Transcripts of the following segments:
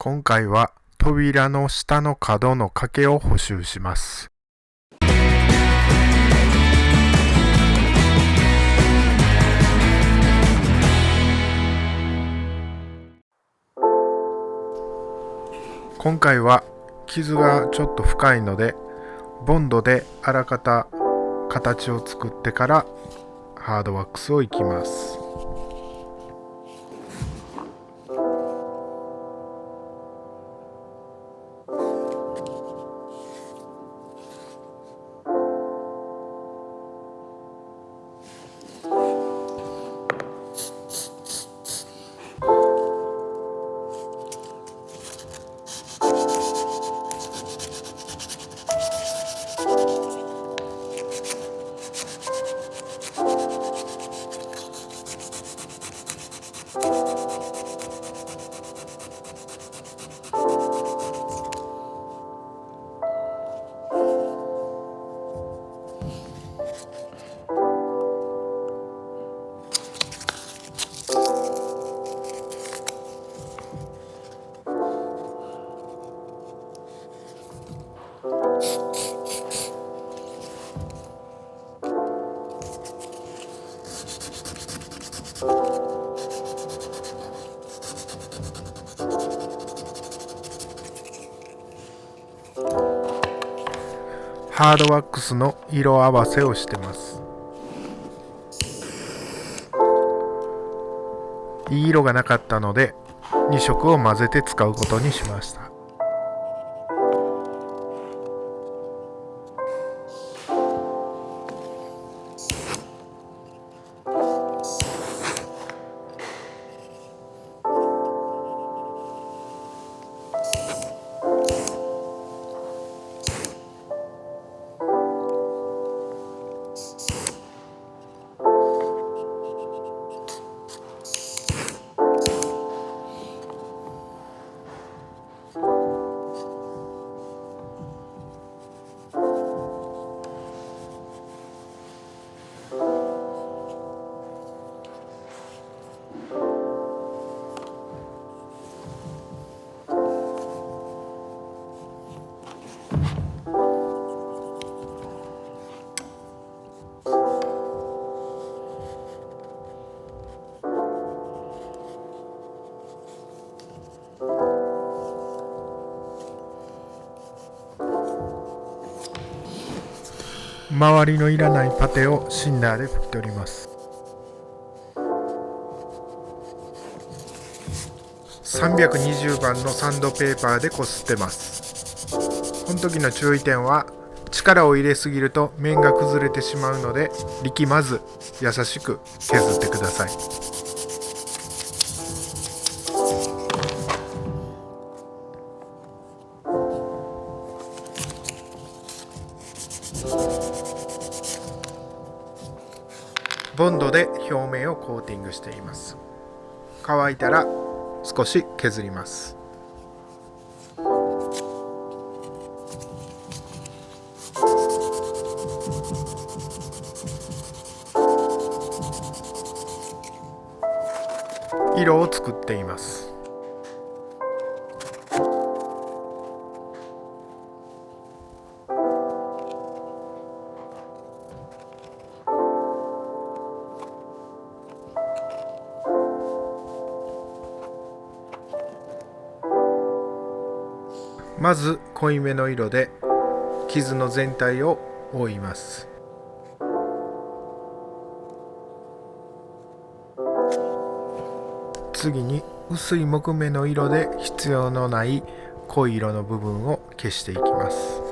今回は扉の下の角の掛けを補修します。今回は傷がちょっと深いので、ボンドであらかた形を作ってからハードワックスをいきます。ハードワックスの色合わせをしてます。いい色がなかったので2色を混ぜて使うことにしました。周りのいらないパテをシンナーで拭き取ります。320番のサンドペーパーでこすってます。この時の注意点は、力を入れすぎると面が崩れてしまうので、力まず優しく削ってください。ボンドで表面をコーティングしています。乾いたら少し削ります。色を作っています。まず濃いめの色で傷の全体を覆います。次に薄い木目の色で必要のない濃い色の部分を消していきます。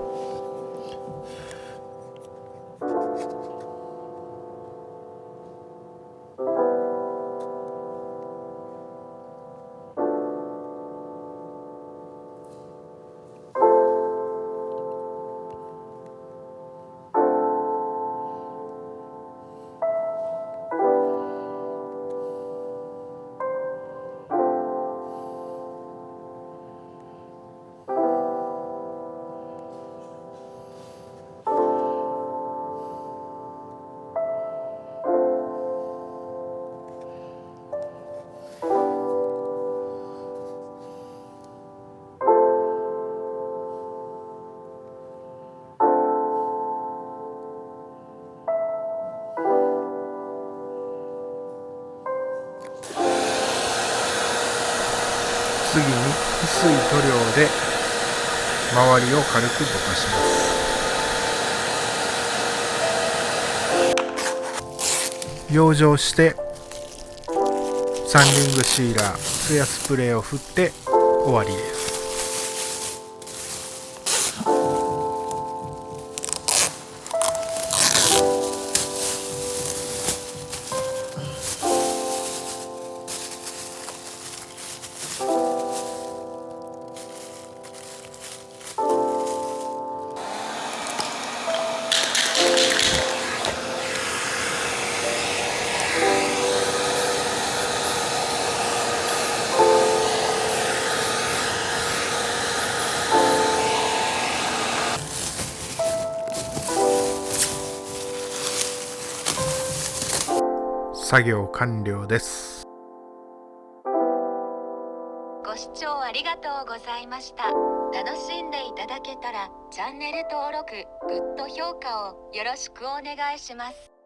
次に薄い塗料で周りを軽くぼかします。養生してサンディングシーラー、ツヤスプレーを振って終わりです。作業完了です。ご視聴ありがとうございました。楽しんでいただけたらチャンネル登録、グッド評価をよろしくお願いします。